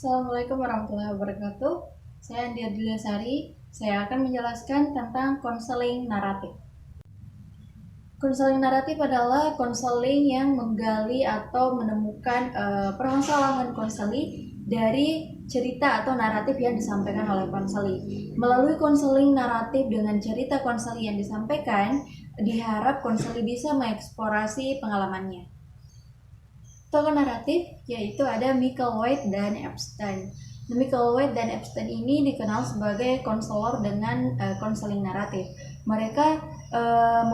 Assalamualaikum warahmatullahi wabarakatuh. Saya Andi Ardilasari. Saya akan menjelaskan tentang konseling naratif. Konseling naratif adalah konseling yang menggali atau menemukan permasalahan konseli dari cerita atau naratif yang disampaikan oleh konseli. Melalui konseling naratif dengan cerita konseli yang disampaikan, diharap konseli bisa mengeksplorasi pengalamannya. Tokoh naratif yaitu ada Michael White dan Epstein. Michael White dan Epstein ini dikenal sebagai konselor dengan konseling naratif. Mereka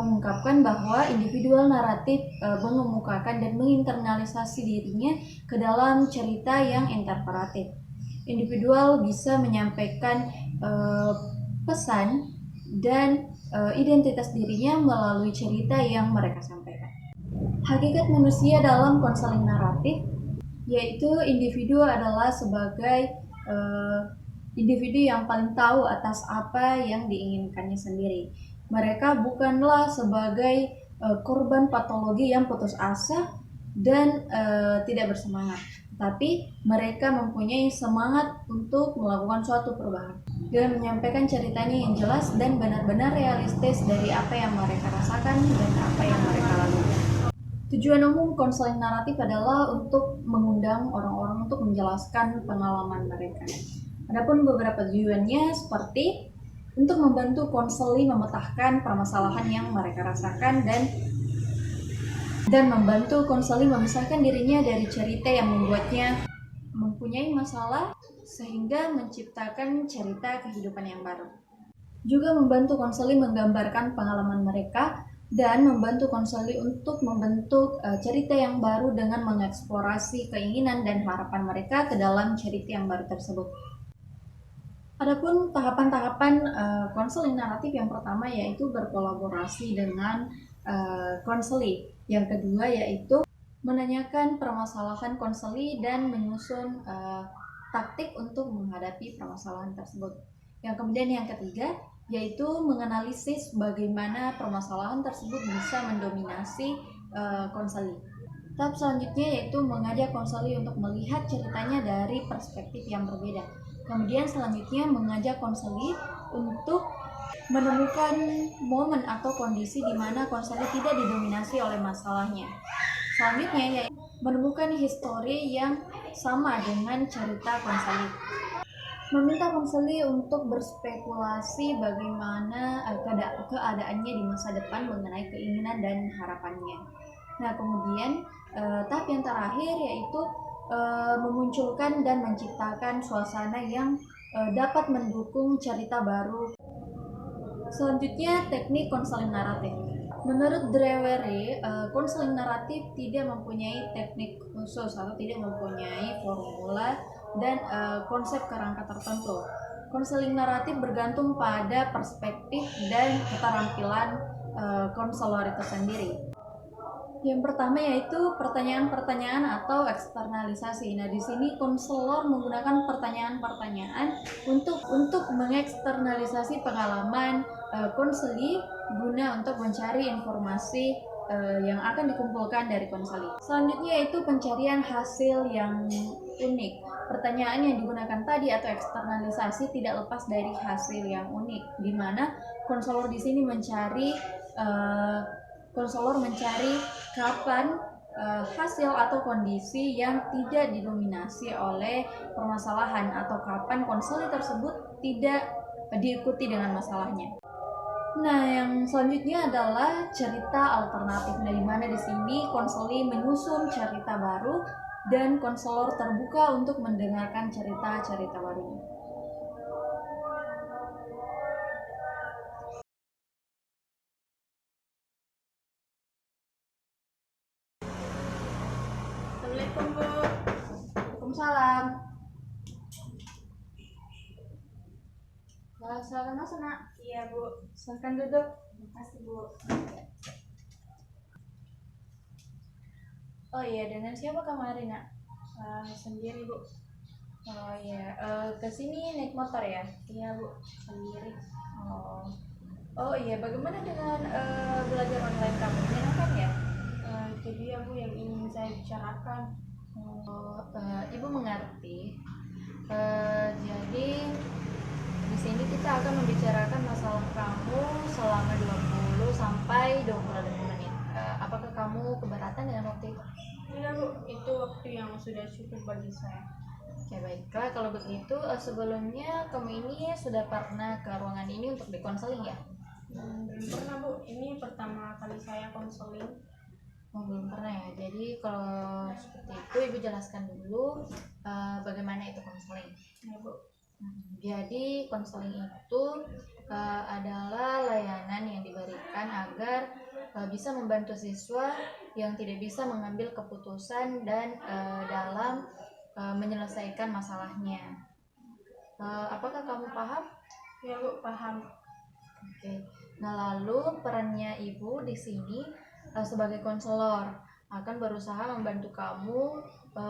mengungkapkan bahwa individual naratif mengemukakan dan menginternalisasi dirinya ke dalam cerita yang interpretatif. Individual bisa menyampaikan pesan dan identitas dirinya melalui cerita yang mereka sampaikan. Hakikat manusia dalam konseling naratif yaitu individu adalah sebagai individu yang paling tahu atas apa yang diinginkannya sendiri. Mereka bukanlah sebagai korban patologi yang putus asa dan tidak bersemangat, tapi mereka mempunyai semangat untuk melakukan suatu perubahan dengan menyampaikan ceritanya yang jelas dan benar-benar realistis dari apa yang mereka rasakan dan apa yang mereka lalui. Tujuan umum konseling naratif adalah untuk mengundang orang-orang untuk menjelaskan pengalaman mereka. Adapun beberapa tujuannya seperti untuk membantu konseli memetakan permasalahan yang mereka rasakan dan membantu konseli memisahkan dirinya dari cerita yang membuatnya mempunyai masalah sehingga menciptakan cerita kehidupan yang baru. Juga membantu konseli menggambarkan pengalaman mereka dan membantu konseli untuk membentuk cerita yang baru dengan mengeksplorasi keinginan dan harapan mereka ke dalam cerita yang baru tersebut. Adapun tahapan-tahapan konseling naratif yang pertama yaitu berkolaborasi dengan konseli. Yang kedua yaitu menanyakan permasalahan konseli dan menyusun taktik untuk menghadapi permasalahan tersebut. Yang kemudian yang ketiga yaitu menganalisis bagaimana permasalahan tersebut bisa mendominasi konseli. Tahap selanjutnya yaitu mengajak konseli untuk melihat ceritanya dari perspektif yang berbeda. Kemudian selanjutnya mengajak konseli untuk menemukan momen atau kondisi di mana konseli tidak didominasi oleh masalahnya. Selanjutnya yaitu menemukan histori yang sama dengan cerita konseli. Meminta konseli untuk berspekulasi bagaimana keadaannya di masa depan mengenai keinginan dan harapannya. Nah, kemudian tahap yang terakhir yaitu memunculkan dan menciptakan suasana yang dapat mendukung cerita baru. Selanjutnya, teknik konseling naratif. Menurut Drewry, konseling naratif tidak mempunyai teknik khusus atau tidak mempunyai formula dan konsep kerangka tertentu. Konseling naratif bergantung pada perspektif dan keterampilan konselor itu sendiri. Yang pertama yaitu pertanyaan-pertanyaan atau eksternalisasi. Nah, di sini konselor menggunakan pertanyaan-pertanyaan untuk mengeksternalisasi pengalaman konseli guna untuk mencari informasi yang akan dikumpulkan dari konseli. Selanjutnya yaitu pencarian hasil yang unik. Pertanyaan yang digunakan tadi atau eksternalisasi tidak lepas dari hasil yang unik, di mana konselor di sini mencari kapan hasil atau kondisi yang tidak didominasi oleh permasalahan atau kapan konseli tersebut tidak diikuti dengan masalahnya. Nah, yang selanjutnya adalah cerita alternatif. Nah, di mana di sini konseli menyusun cerita baru dan konselor terbuka untuk mendengarkan cerita-cerita barunya. Assalamualaikum Bu. Waalaikumsalam. Silakan masuk, Nak. Iya, Bu. Silakan duduk. Terima kasih, Bu. Oh iya, dengan siapa kamu hari, Nak? Sendiri, Bu. Oh iya, ke sini naik motor ya? Iya, Bu. Sendiri. Oh, oh iya, bagaimana dengan belajar online kamu? Menyenangkan ya? Itu dia, Bu, yang ingin saya bicarakan. Oh, Ibu mengerti. Jadi di sini kita akan membicarakan masalah kamu selama 20 sampai 25 menit. Apakah kamu keberatan dengan waktu itu? Tidak, Bu. Itu waktu yang sudah cukup bagi saya. Oke, baiklah. Kalau begitu, sebelumnya kamu ini sudah pernah ke ruangan ini untuk dikonseling ya? Belum pernah, Bu. Ini pertama kali saya konseling. Oh, belum pernah ya. Jadi kalau seperti itu, Ibu jelaskan dulu bagaimana itu konseling. Ya, Bu. Jadi konseling itu adalah layanan yang diberikan agar bisa membantu siswa yang tidak bisa mengambil keputusan dan dalam menyelesaikan masalahnya. Apakah kamu paham? Ya, Bu, paham. Oke. Nah, lalu perannya Ibu di sini sebagai konselor akan berusaha membantu kamu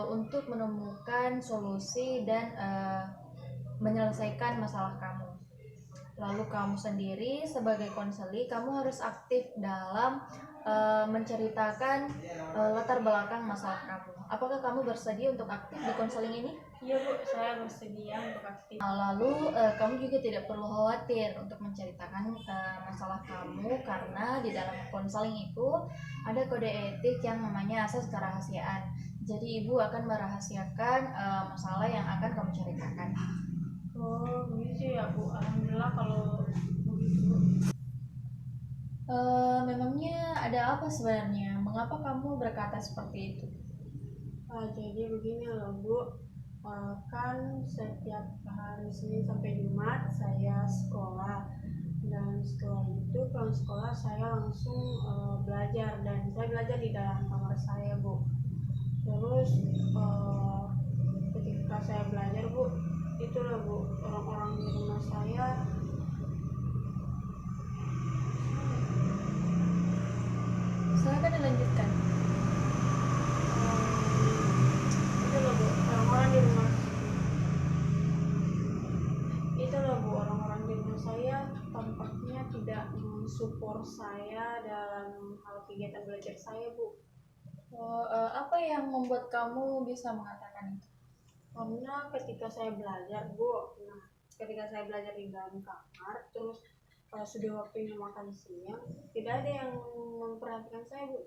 untuk menemukan solusi dan menyelesaikan masalah kamu. Lalu kamu sendiri sebagai konseli, kamu harus aktif dalam menceritakan latar belakang masalah kamu. Apakah kamu bersedia untuk aktif di konseling ini? Iya, Bu, saya bersedia untuk aktif. Lalu kamu juga tidak perlu khawatir untuk menceritakan masalah kamu, karena di dalam konseling itu ada kode etik yang namanya asas kerahasiaan. Jadi ibu akan merahasiakan masalah yang akan kamu ceritakan. Oh, begitu ya, Bu. Alhamdulillah kalau begitu. Memangnya ada apa sebenarnya? Mengapa kamu berkata seperti itu? Jadi begini loh, Bu. Kan setiap hari Senin sampai Jumat saya sekolah, dan setelah itu pulang sekolah saya langsung belajar, dan saya belajar di dalam kamar saya, Bu. Terus ketika saya belajar, Bu, itu loh, Bu, orang-orang di rumah saya Silakan dilanjutkan. itu loh, Bu, orang-orang di rumah itu loh, Bu, orang-orang di rumah saya tampaknya tidak mensupport saya dalam hal kegiatan belajar saya, Bu. Apa yang membuat kamu bisa mengatakan itu? Karena ketika saya belajar, Bu, ketika saya belajar di dalam kamar, terus sudah waktunya makan siang, tidak ada yang memperhatikan saya, Bu.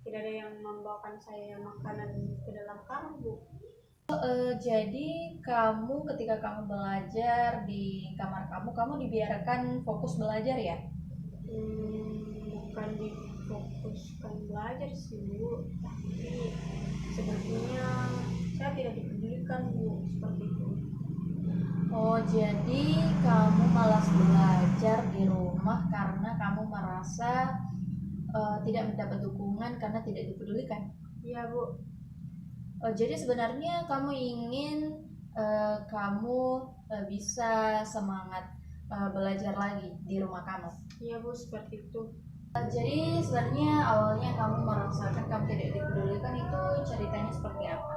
Tidak ada yang membawakan saya makanan ke dalam kamar, Bu. Jadi kamu ketika kamu belajar di kamar kamu dibiarkan fokus belajar ya? Bukan difokuskan belajar sih, Bu, tapi sepertinya saya tidak dipedulikan, Bu, seperti itu. Oh, jadi kamu malas belajar di rumah karena kamu merasa tidak mendapat dukungan karena tidak dipedulikan? Iya, Bu. Jadi sebenarnya kamu ingin kamu bisa semangat belajar lagi di rumah kamu. Iya, Bu, seperti itu. Jadi sebenarnya awalnya kamu merasakan kamu tidak dipedulikan itu ceritanya seperti apa?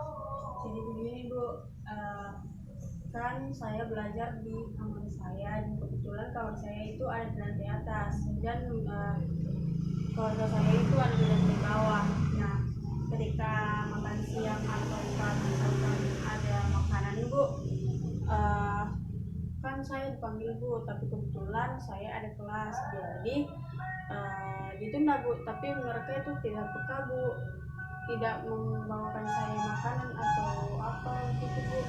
Jadi begini, Bu, kan saya belajar di kamar saya, dan kebetulan kamar saya itu ada di lantai atas, dan keluarga saya itu ada di lantai bawah. Nah, ketika makan siang atau misalkan ada makanan, Bu, kan saya dipanggil, Bu, tapi kebetulan saya ada kelas, jadi ditunda, Bu. Tapi mereka itu tidak peka, Bu, tidak membawakan saya makanan atau apa gitu, Bu.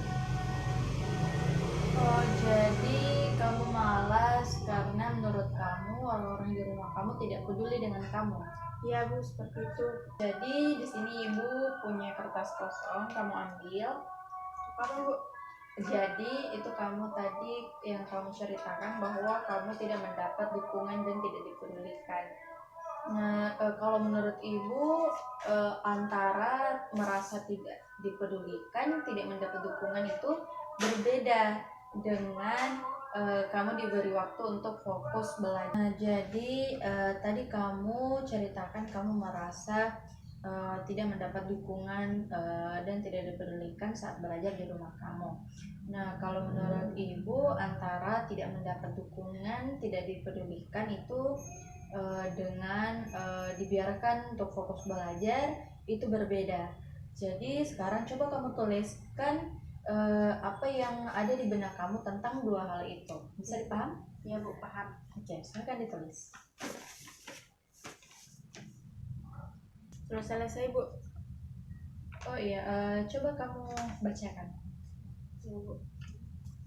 Oh, jadi kamu malas karena menurut kamu orang-orang di rumah kamu tidak peduli dengan kamu. Iya, Bu, seperti itu. Jadi di sini ibu punya kertas kosong, kamu ambil. Apa, Bu? Jadi itu kamu tadi yang kamu ceritakan bahwa kamu tidak mendapat dukungan dan tidak dipedulikan. Nah, kalau menurut ibu antara merasa tidak dipedulikan, tidak mendapat dukungan itu berbeda dengan kamu diberi waktu untuk fokus belajar. Nah, jadi tadi kamu ceritakan kamu merasa tidak mendapat dukungan dan tidak dipedulikan saat belajar di rumah kamu. Nah, kalau menurut Ibu, antara tidak mendapat dukungan, tidak dipedulikan itu dengan dibiarkan untuk fokus belajar itu berbeda. Jadi sekarang coba kamu tuliskan apa yang ada di benak kamu tentang dua hal itu. Bisa dipaham? Ya Bu, paham. Oke, silakan ditulis. Sudah selesai Bu. Oh iya, coba kamu bacakan. Ya Bu.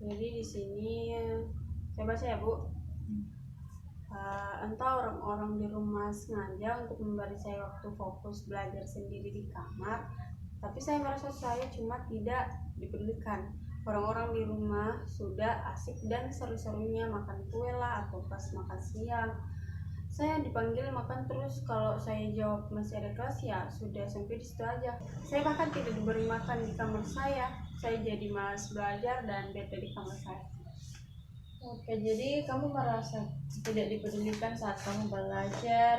Jadi di sini saya baca ya Bu. Entah orang-orang di rumah sengaja untuk memberi saya waktu fokus belajar sendiri di kamar, tapi saya merasa saya cuma tidak dipedulikan. Orang-orang di rumah sudah asik dan seru-serunya makan kue lah atau pas makan siang. Saya dipanggil makan terus, kalau saya jawab masih ada kelas ya sudah sampai di situ aja. Saya bahkan tidak diberi makan di kamar saya jadi malas belajar dan bete di kamar saya. Oke, jadi kamu merasa tidak dipedulikan saat kamu belajar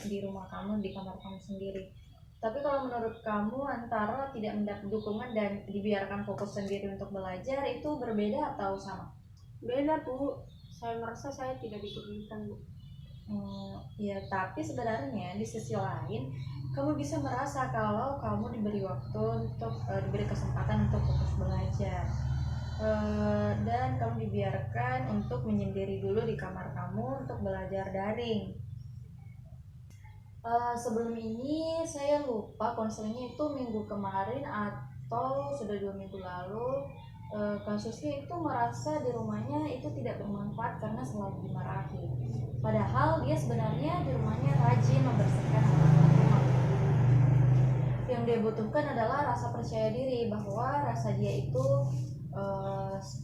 di rumah kamu, di kamar kamu sendiri. Tapi kalau menurut kamu antara tidak mendapat dukungan dan dibiarkan fokus sendiri untuk belajar itu berbeda atau sama? Beda Bu, saya merasa saya tidak dipedulikan Bu. Ya, tapi sebenarnya di sisi lain kamu bisa merasa kalau kamu diberi waktu untuk diberi kesempatan untuk fokus belajar. Dan kamu dibiarkan untuk menyendiri dulu di kamar kamu untuk belajar daring. Sebelum ini saya lupa konselingnya itu minggu kemarin atau sudah 2 minggu lalu. Kasusnya itu merasa di rumahnya itu tidak bermanfaat karena selalu dimarahi. Padahal dia sebenarnya di rumahnya rajin membersihkan halaman rumah. Yang dia butuhkan adalah rasa percaya diri bahwa rasa dia itu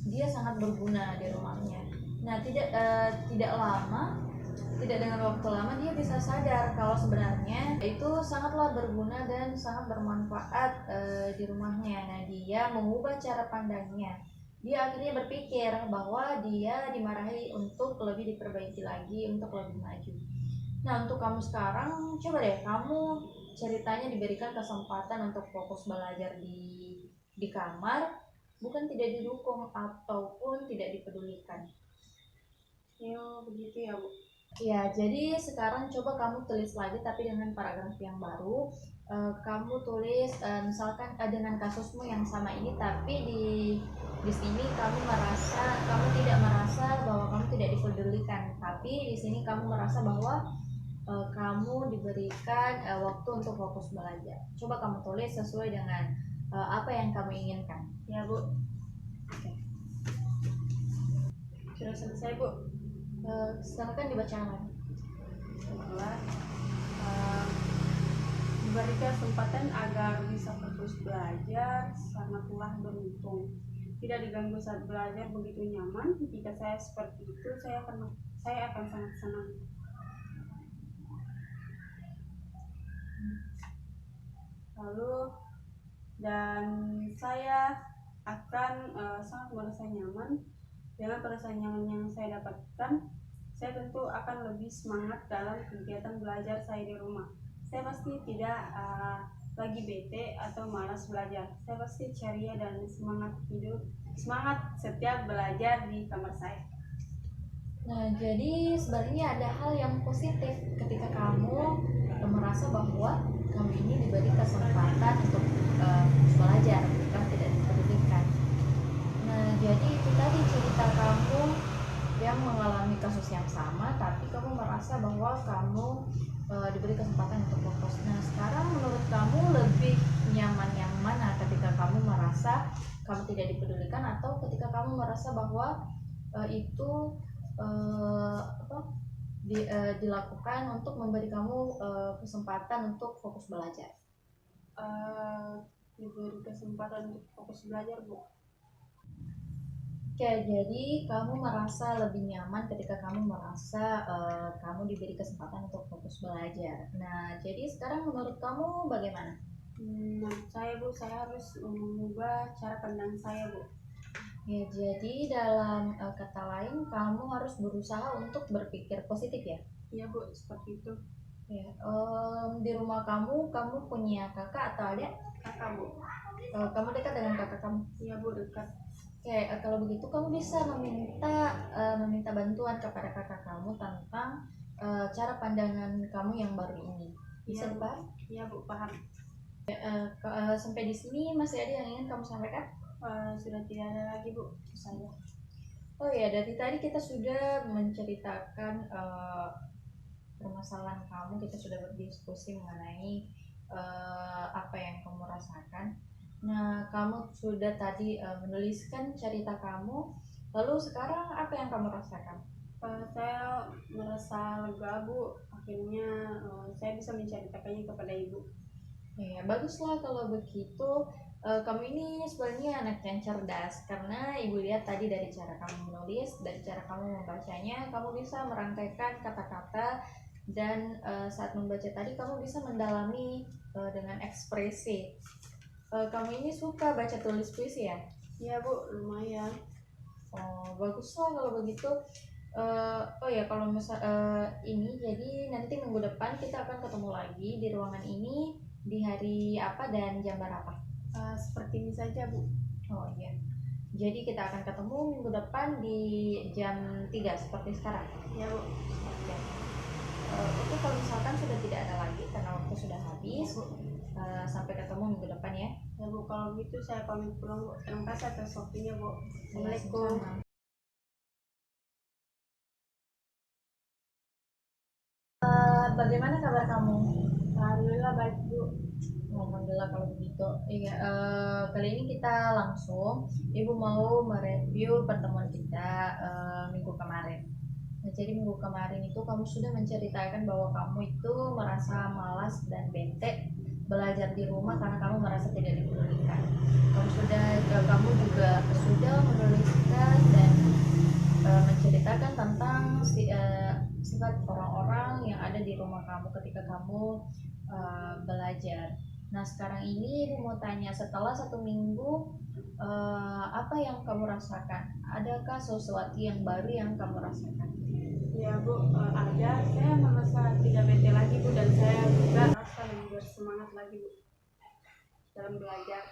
dia sangat berguna di rumahnya. Nah, tidak lama, tidak dengan waktu lama dia bisa sadar kalau sebenarnya itu sangatlah berguna dan sangat bermanfaat di rumahnya. Nah, dia mengubah cara pandangnya. Dia akhirnya berpikir bahwa dia dimarahi untuk lebih diperbaiki lagi, untuk lebih maju. Nah, untuk kamu sekarang, coba deh kamu ceritanya diberikan kesempatan untuk fokus belajar di kamar, bukan tidak didukung ataupun tidak dipedulikan. Ya begitu ya Bu. Ya, jadi sekarang coba kamu tulis lagi tapi dengan paragraf yang baru. Kamu tulis misalkan dengan kasusmu yang sama ini, tapi di sini kamu tidak merasa bahwa kamu tidak dipedulikan, tapi di sini kamu merasa bahwa kamu diberikan waktu untuk fokus belajar. Coba kamu tulis sesuai dengan apa yang kamu inginkan. Ya Bu. Oke. Sudah selesai Bu. Silakan dibaca lagi. Setelah diberi kesempatan agar bisa fokus belajar, sangatlah beruntung. Tidak diganggu saat belajar, begitu nyaman. Jika saya seperti itu, saya akan sangat senang. Lalu dan saya akan sangat merasa nyaman. Dengan perasaan nyaman yang saya dapatkan, saya tentu akan lebih semangat dalam kegiatan belajar saya di rumah. Saya pasti tidak lagi bete atau malas belajar. Saya pasti ceria dan semangat setiap belajar di kamar saya. Nah, jadi sebenarnya ada hal yang positif ketika kamu merasa bahwa kamu ini diberi kesempatan untuk belajar, bukan tidak dipedulikan. Nah, jadi itu tadi cerita kamu yang mengalami kasus yang sama, tapi kamu merasa bahwa kamu diberi kesempatan untuk fokus. Nah, sekarang menurut kamu lebih nyaman yang mana, ketika kamu merasa kamu tidak dipedulikan atau ketika kamu merasa bahwa itu dilakukan untuk memberi kamu kesempatan untuk fokus belajar? Diberi kesempatan untuk fokus belajar Bu. Oke, jadi kamu merasa lebih nyaman ketika kamu merasa kamu diberi kesempatan untuk fokus belajar. Nah, jadi sekarang menurut kamu bagaimana? Menurut saya Bu, saya harus mengubah cara pandang saya Bu. Ya, jadi dalam kata lain, kamu harus berusaha untuk berpikir positif ya. Iya Bu, seperti itu. Ya, di rumah kamu punya kakak atau adik? Kakak Bu. Kamu dekat dengan kakak kamu? Iya Bu, dekat. Oke, kalau begitu kamu bisa meminta bantuan kepada kakak kamu tentang cara pandangan kamu yang baru ini. Bisa Iya Bu. dipahami? Iya Bu, paham. Sampai di sini masih ada yang ingin kamu sampaikan? Sudah tidak ada lagi Bu, saya. Oh ya, dari tadi kita sudah menceritakan permasalahan kamu, kita sudah berdiskusi mengenai apa yang kamu rasakan. Nah, kamu sudah tadi menuliskan cerita kamu, lalu sekarang apa yang kamu rasakan? Saya merasa lega Bu, akhirnya saya bisa menceritakannya kepada Ibu. Ya, baguslah kalau begitu. Kamu ini sebenarnya anak yang cerdas karena ibu lihat tadi dari cara kamu menulis, dari cara kamu membacanya, kamu bisa merangkaikan kata-kata dan saat membaca tadi kamu bisa mendalami dengan ekspresi. Kamu ini suka baca tulis puisi ya? Iya Bu, lumayan. Oh, baguslah kalau begitu. Oh ya, kalau misal ini jadi nanti minggu depan kita akan ketemu lagi di ruangan ini di hari apa dan jam berapa? Seperti ini saja Bu. Oh iya. Jadi kita akan ketemu minggu depan di jam 3 seperti sekarang. Iya Bu. Oke. Oke, kalau misalkan sudah tidak ada lagi karena waktu sudah habis, sampai ketemu minggu depan ya. Ya Bu, kalau gitu saya pamit pulang Bu. Terima kasih atas waktunya Bu. Ya, Assalamualaikum. sama-sama. Bagaimana kabar kamu? Alhamdulillah baik Bu. Alhamdulillah kalau begitu. Iya, kali ini kita langsung, Ibu mau mereview pertemuan kita minggu kemarin. Nah, jadi minggu kemarin itu kamu sudah menceritakan bahwa kamu itu merasa malas dan bete belajar di rumah karena kamu merasa tidak dipedulikan. Kamu juga sudah menuliskan dan menceritakan tentang sifat orang-orang yang ada di rumah kamu ketika kamu belajar. Nah, sekarang ini Ibu mau tanya, setelah 1 minggu apa yang kamu rasakan? Adakah sesuatu yang baru yang kamu rasakan? Ya Bu, ada. Saya merasa tidak bete lagi Bu, dan saya juga merasa lebih bersemangat lagi Bu dalam belajar.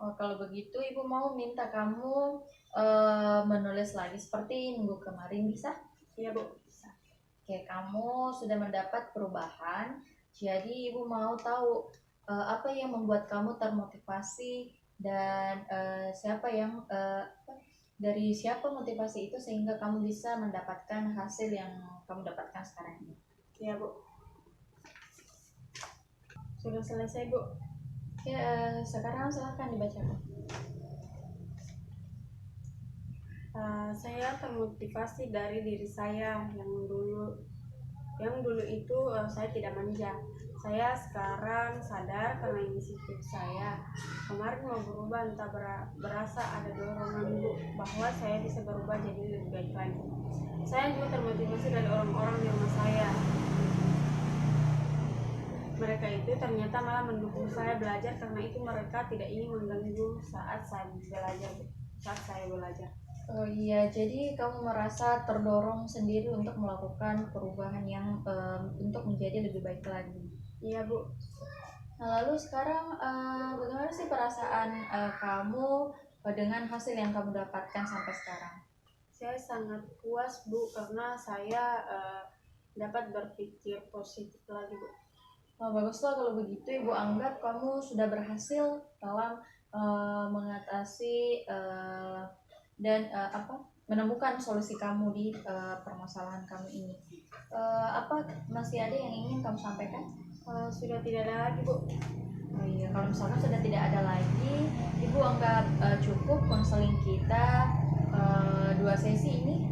Oh, kalau begitu Ibu mau minta kamu menulis lagi seperti minggu kemarin, bisa? Iya Bu. Bisa. Oke, kamu sudah mendapat perubahan. Jadi Ibu mau tahu apa yang membuat kamu termotivasi dan dari siapa motivasi itu sehingga kamu bisa mendapatkan hasil yang kamu dapatkan sekarang ini. Iya Bu. Sudah selesai Bu. Oke, sekarang silahkan dibacakan. Saya termotivasi dari diri saya yang dulu itu saya tidak manja. Saya sekarang sadar karena inisiatif saya. Kemarin mau berubah, entah berasa ada dorongan Bu bahwa saya bisa berubah jadi lebih baik lagi. Saya juga termotivasi dari orang-orang di rumah saya. Mereka itu ternyata malah mendukung saya belajar karena itu mereka tidak ingin mengganggu saat saya belajar. Oh iya, jadi kamu merasa terdorong sendiri untuk melakukan perubahan yang untuk menjadi lebih baik lagi. Iya Bu. Nah, lalu sekarang bagaimana sih perasaan kamu dengan hasil yang kamu dapatkan sampai sekarang? Saya sangat puas Bu karena saya dapat berpikir positif lagi Bu. Nah, baguslah kalau begitu. Ibu anggap kamu sudah berhasil dalam mengatasi dan menemukan solusi kamu di permasalahan kamu ini. Masih ada yang ingin kamu sampaikan? Sudah tidak ada lagi Bu. Oh iya, kalau misalkan sudah tidak ada lagi, Ibu anggap cukup konseling kita 2 sesi ini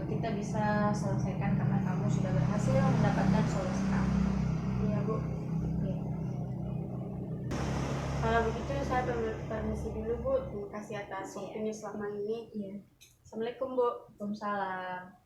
kita bisa selesaikan karena kamu sudah berhasil mendapatkan solusi kamu. Iya Bu. Iya. Kalau begitu saya permisi dulu Bu. Terima kasih atas waktunya selama ini. Iya. Assalamualaikum Bu. Waalaikumsalam.